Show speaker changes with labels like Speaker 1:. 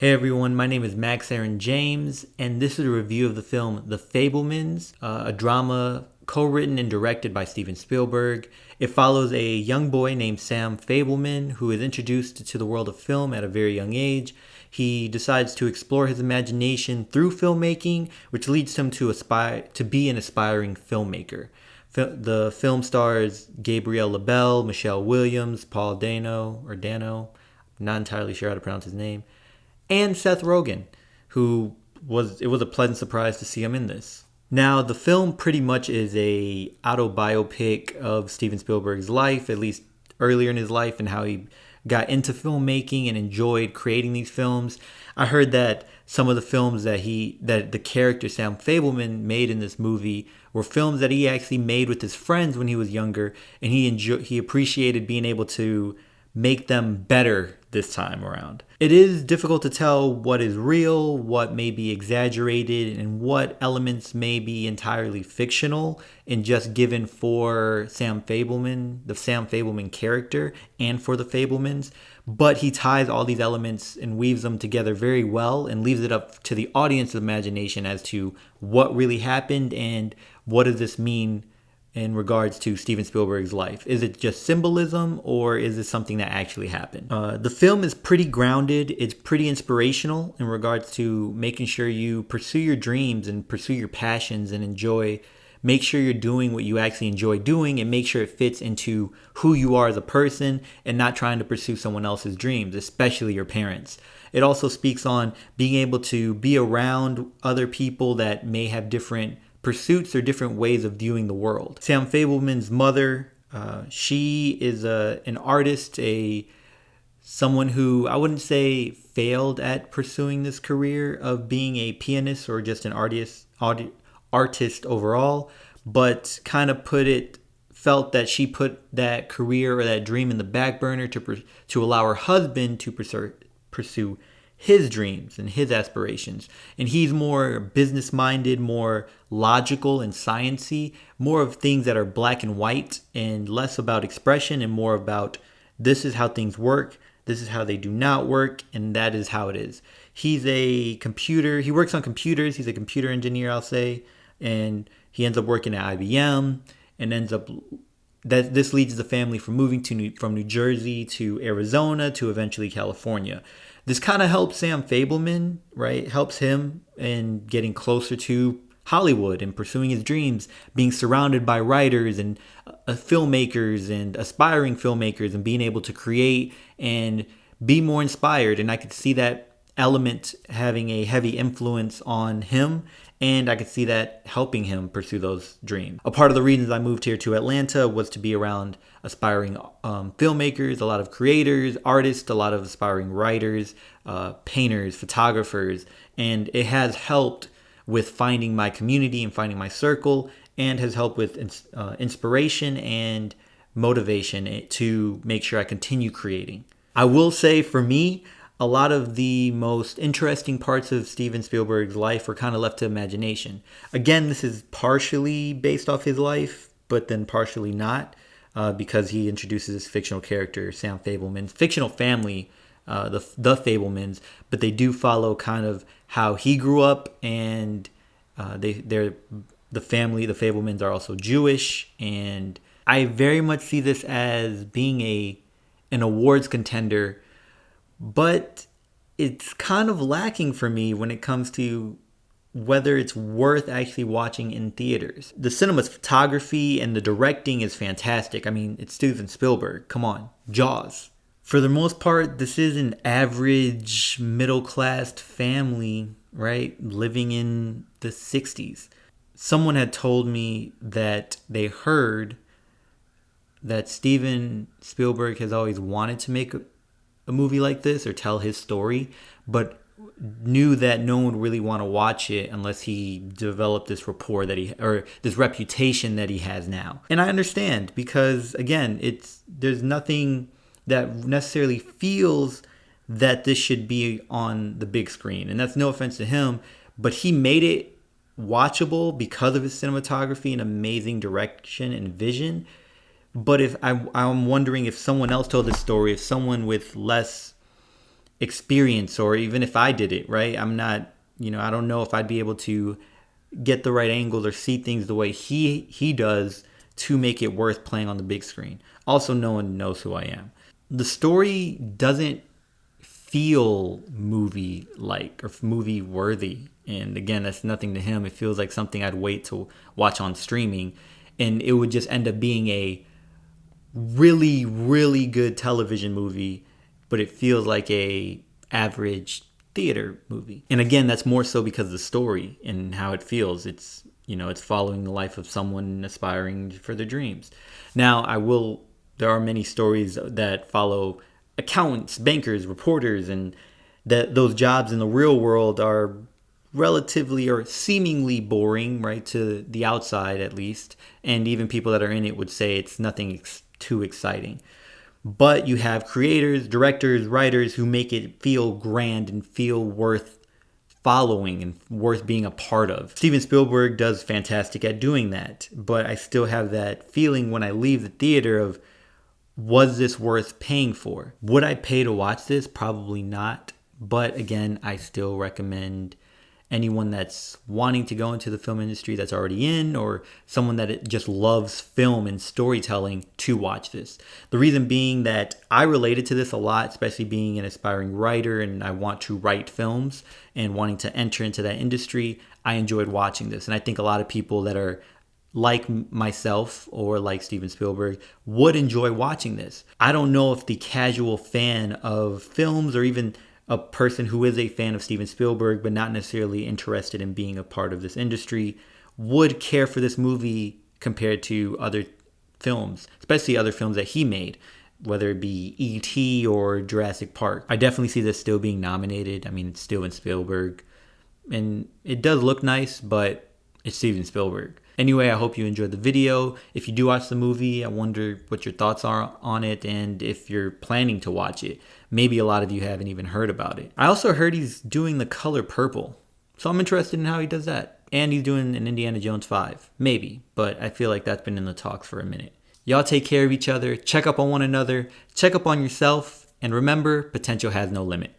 Speaker 1: Hey everyone, my name is Max Aaron James, and this is a review of the film The Fabelmans, a drama co-written and directed by Steven Spielberg. It follows a young boy named Sam Fabelman who is introduced to the world of film at a very young age. He decides to explore his imagination through filmmaking, which leads him to aspire to be an aspiring filmmaker. The film stars Gabriel LaBelle, Michelle Williams, Paul Dano, not entirely sure how to pronounce his name, and Seth Rogen, it was a pleasant surprise to see him in this. Now, the film pretty much is a autobiopic of Steven Spielberg's life, at least earlier in his life, and how he got into filmmaking and enjoyed creating these films. I heard that some of the films that the character Sam Fabelman made in this movie were films that he actually made with his friends when he was younger, and he appreciated being able to make them better this time around. It is difficult to tell what is real, what may be exaggerated, and what elements may be entirely fictional and just given for Sam Fabelman, the Sam Fabelman character, and for the Fabelmans. But he ties all these elements and weaves them together very well and leaves it up to the audience's imagination as to what really happened and what does this mean in regards to Steven Spielberg's life. Is it just symbolism or is it something that actually happened? The film is pretty grounded. It's pretty inspirational in regards to making sure you pursue your dreams and pursue your passions and make sure you're doing what you actually enjoy doing and make sure it fits into who you are as a person and not trying to pursue someone else's dreams, especially your parents. It also speaks on being able to be around other people that may have different pursuits or different ways of viewing the world. Sam Fabelman's mother, she is an artist, someone who I wouldn't say failed at pursuing this career of being a pianist or just an artist overall, but kind of felt that she put that career or that dream in the back burner to allow her husband to pursue his dreams and his aspirations. And he's more business minded, more logical and sciencey, more of things that are black and white and less about expression and more about this is how things work, this is how they do not work, and that is how it is. He works on computers, he's a computer engineer, I'll say, and he ends up working at IBM and this leads the family from moving from New Jersey to Arizona to eventually California. This kind of helps Sam Fabelman, right? Helps him in getting closer to Hollywood and pursuing his dreams, being surrounded by writers and filmmakers and aspiring filmmakers and being able to create and be more inspired. And I could see that element having a heavy influence on him, and I could see that helping him pursue those dreams. A part of the reasons I moved here to Atlanta was to be around aspiring filmmakers, a lot of creators, artists, a lot of aspiring writers, painters, photographers, and it has helped with finding my community and finding my circle, and has helped with inspiration and motivation to make sure I continue creating. I will say for me, a lot of the most interesting parts of Steven Spielberg's life were kind of left to imagination. Again, this is partially based off his life, but then partially not, because he introduces this fictional character, Sam Fabelman's fictional family, the Fabelmans, but they do follow kind of how he grew up, and the Fabelmans are also Jewish, and I very much see this as being an awards contender. But it's kind of lacking for me when it comes to whether it's worth actually watching in theaters. The cinematography and the directing is fantastic. I mean, it's Steven Spielberg. Come on, Jaws. For the most part, this is an average middle-class family, right, living in the 60s. Someone had told me that they heard that Steven Spielberg has always wanted to make a movie like this or tell his story, but knew that no one would really want to watch it unless he developed this rapport or this reputation that he has now. And I understand, because again, there's nothing that necessarily feels that this should be on the big screen. And that's no offense to him, but he made it watchable because of his cinematography and amazing direction and vision. But if I'm wondering if someone else told this story, if someone with less experience, or even if I did it, right? I'm not, I don't know if I'd be able to get the right angles or see things the way he does to make it worth playing on the big screen. Also, no one knows who I am. The story doesn't feel movie like or movie worthy. And again, that's nothing to him. It feels like something I'd wait to watch on streaming, and it would just end up being a really, really good television movie, but it feels like a average theater movie. And again, that's more so because of the story and how it feels. It's, it's following the life of someone aspiring for their dreams. Now, there are many stories that follow accountants, bankers, reporters, and that those jobs in the real world are relatively or seemingly boring, right, to the outside at least. And even people that are in it would say it's nothing too exciting. But you have creators, directors, writers who make it feel grand and feel worth following and worth being a part of. Steven Spielberg does fantastic at doing that, but I still have that feeling when I leave the theater of, was this worth paying for? Would I pay to watch this? Probably not. But again, I still recommend anyone that's wanting to go into the film industry that's already in, or someone that just loves film and storytelling, to watch this. The reason being that I related to this a lot, especially being an aspiring writer and I want to write films and wanting to enter into that industry. I enjoyed watching this. And I think a lot of people that are like myself or like Steven Spielberg would enjoy watching this. I don't know if the casual fan of films, or even a person who is a fan of Steven Spielberg but not necessarily interested in being a part of this industry, would care for this movie compared to other films, especially other films that he made, whether it be E.T. or Jurassic Park. I definitely see this still being nominated. I mean, it's Steven Spielberg, and it does look nice, but it's Steven Spielberg. Anyway, I hope you enjoyed the video. If you do watch the movie, I wonder what your thoughts are on it, and if you're planning to watch it. Maybe a lot of you haven't even heard about it. I also heard he's doing The Color Purple, so I'm interested in how he does that. And he's doing an Indiana Jones 5. Maybe, but I feel like that's been in the talks for a minute. Y'all take care of each other, check up on one another, check up on yourself, and remember, potential has no limit.